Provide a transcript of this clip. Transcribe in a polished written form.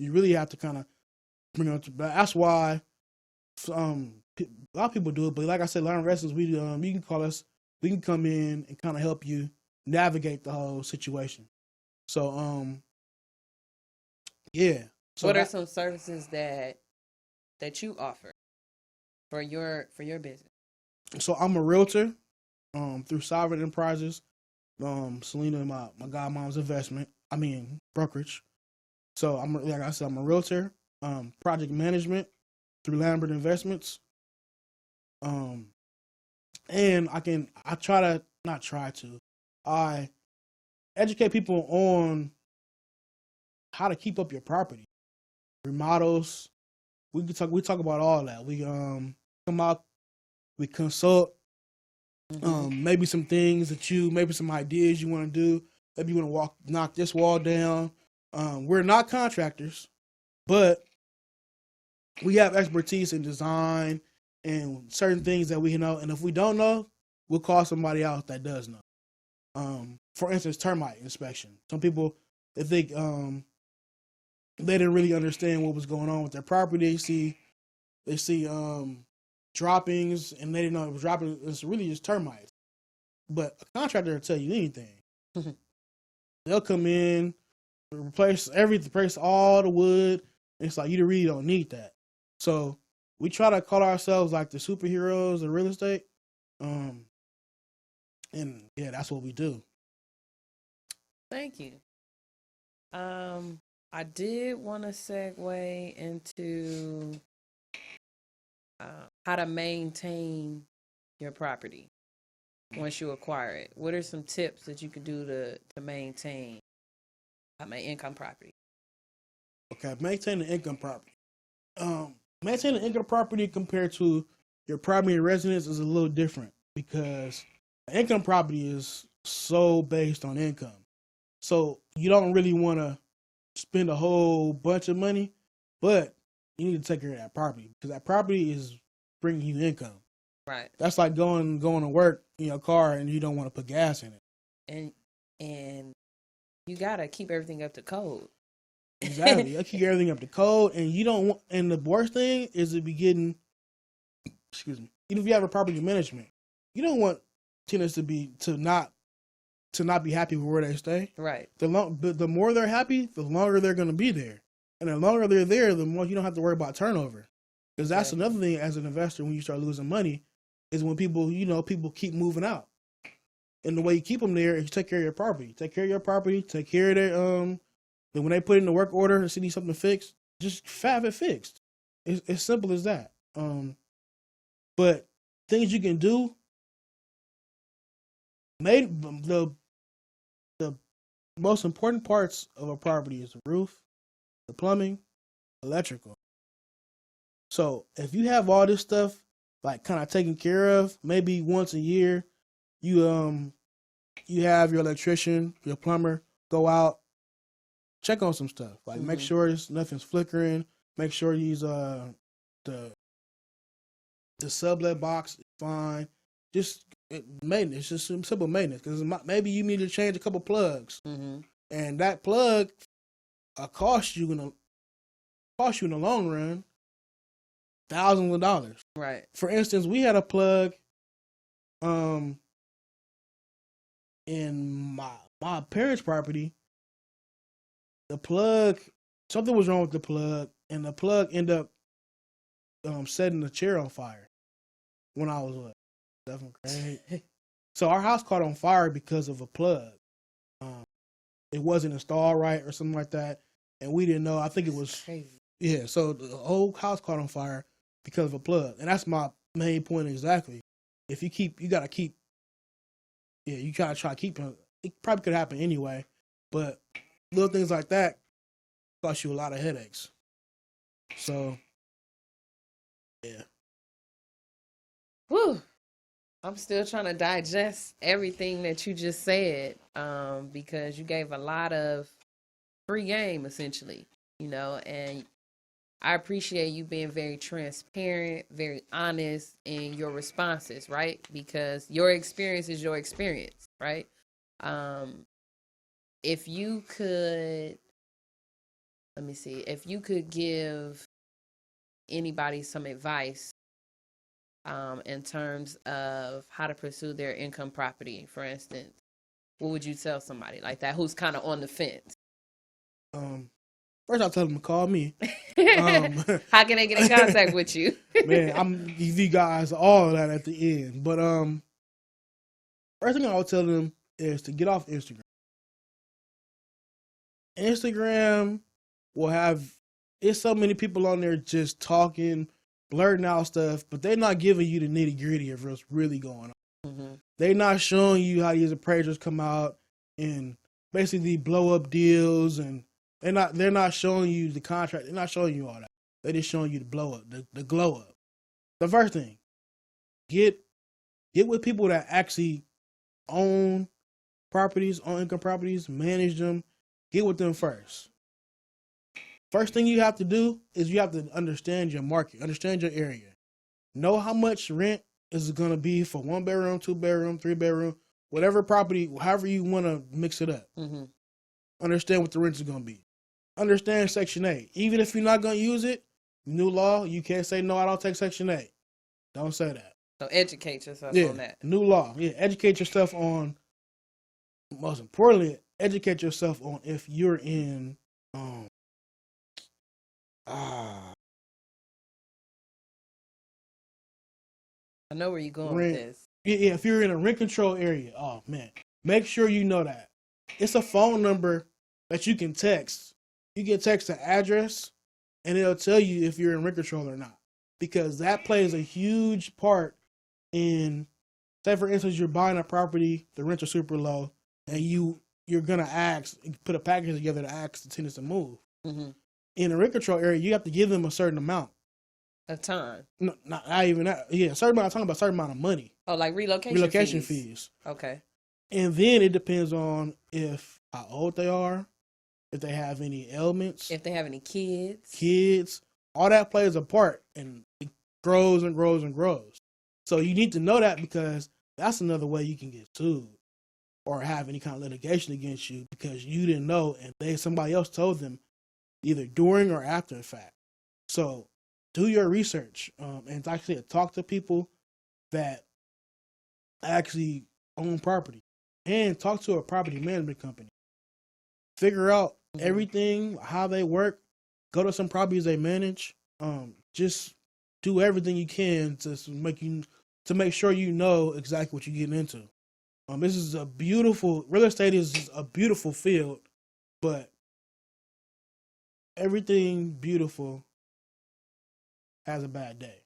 You really have to kind of bring it up to, but that's why a lot of people do it. But like I said, Lambert Investments, you can call us. We can come in and kind of help you navigate the whole situation. So yeah. So what are some services that you offer for your business? So I'm a realtor through Sovereign Enterprises. Selena, my godmom's brokerage. So like I said, I'm a realtor. Project management through Lambert Investments. And I educate people on how to keep up your property, remodels. We talk about all that. We come out, we consult. Maybe some things maybe some ideas you want to do. Maybe you want to knock this wall down. We're not contractors, but we have expertise in design and certain things that we know. And if we don't know, we'll call somebody else that does know. For instance, termite inspection. Some people, if they didn't really understand what was going on with their property, they see droppings, and they didn't know it was dropping. It's really just termites. But a contractor will tell you anything. They'll come in, replace all the wood. It's like, you really don't need that. So we try to call ourselves like the superheroes of real estate. And yeah, that's what we do. Thank you. I did want to segue into how to maintain your property once you acquire it. What are some tips that you could do to maintain my income property? Okay, maintain the income property. Maintaining the income property compared to your primary residence is a little different, because income property is so based on income. So you don't really want to spend a whole bunch of money, but you need to take care of that property, because that property is bringing you income. Right. That's like going to work in your car and you don't want to put gas in it. And you gotta keep everything up to code. Exactly. You keep everything up to code, and you don't want. And the worst thing is to be getting. Excuse me. Even if you have a property management, you don't want tenants to not be happy with where they stay. Right. The more they're happy, the longer they're going to be there, and the longer they're there, the more you don't have to worry about turnover. Because that's another thing as an investor, when you start losing money, is when people keep moving out. And the way you keep them there is you take care of your property. Take care of your property. Take care of their Then when they put in the work order and see need something fixed, just have it fixed. It's as simple as that. But things you can do. The most important parts of a property is the roof, the plumbing, electrical. So if you have all this stuff like kind of taken care of, maybe once a year, you have your electrician, your plumber go out, check on some stuff. Like make sure nothing's flickering. Make sure you use the sublet box is fine. Just maintenance, just some simple maintenance. Because maybe you need to change a couple plugs, and that plug cost you in the long run thousands of dollars. Right. For instance, we had a plug in my parents' property. The plug, something was wrong with the plug, and the plug ended up setting the chair on fire when I was 7th grade. So our house caught on fire because of a plug. It wasn't installed right or something like that, and we didn't know. I think it was crazy. Yeah, so the whole house caught on fire because of a plug, and that's my main point exactly. If you gotta keep. Yeah, you gotta try to keep it. It probably could happen anyway, but little things like that cost you a lot of headaches. So, yeah. Whew. I'm still trying to digest everything that you just said, because you gave a lot of free game, essentially, and I appreciate you being very transparent, very honest in your responses, right? Because your experience is your experience, right? If you could, let me see. If you could give anybody some advice in terms of how to pursue their income property, for instance, what would you tell somebody like that who's kind of on the fence? First, I'll tell them to call me. How can they get in contact with you? Man, I'm give you guys all of that at the end. But first thing I'll tell them is to get off Instagram. Instagram will have, it's so many people on there just talking, blurting out stuff, but they're not giving you the nitty gritty of what's really going on. Mm-hmm. They're not showing you how these appraisers come out and basically blow up deals, and they're not showing you the contract. They're not showing you all that. They're just showing you the blow up, the glow up. The first thing, get with people that actually own properties, own income properties, manage them. Get with them first. First thing you have to do is you have to understand your market, understand your area. Know how much rent is going to be for 1 bedroom, 2 bedroom, 3 bedroom, whatever property, however you want to mix it up. Mm-hmm. Understand what the rent is going to be. Understand Section 8. Even if you're not going to use it, new law, you can't say, no, I don't take Section 8. Don't say that. So educate yourself on that. New law. Yeah, educate yourself on, most importantly, educate yourself on if you're in, I know where you're going with this. Yeah, if you're in a rent control area, oh man, make sure you know that. It's a phone number that you can text. You can text the address, and it'll tell you if you're in rent control or not. Because that plays a huge part in, say for instance, you're buying a property, the rents are super low, and you're gonna put a package together to ask the tenants to move. Mm-hmm. In a rent control area, you have to give them a certain amount of time. No, not even that. Yeah, a certain amount of time, but a certain amount of money. Oh, like relocation fees. Okay. And then it depends on how old they are, if they have any ailments, if they have any kids. All that plays a part, and it grows and grows and grows. So you need to know that, because that's another way you can get sued or have any kind of litigation against you because you didn't know and somebody else told them either during or after the fact. So do your research and actually talk to people that actually own property, and talk to a property management company. Figure out everything, how they work. Go to some properties they manage. Just do everything you can to make sure you know exactly what you're getting into. This is real estate is a beautiful field, but everything beautiful has a bad day.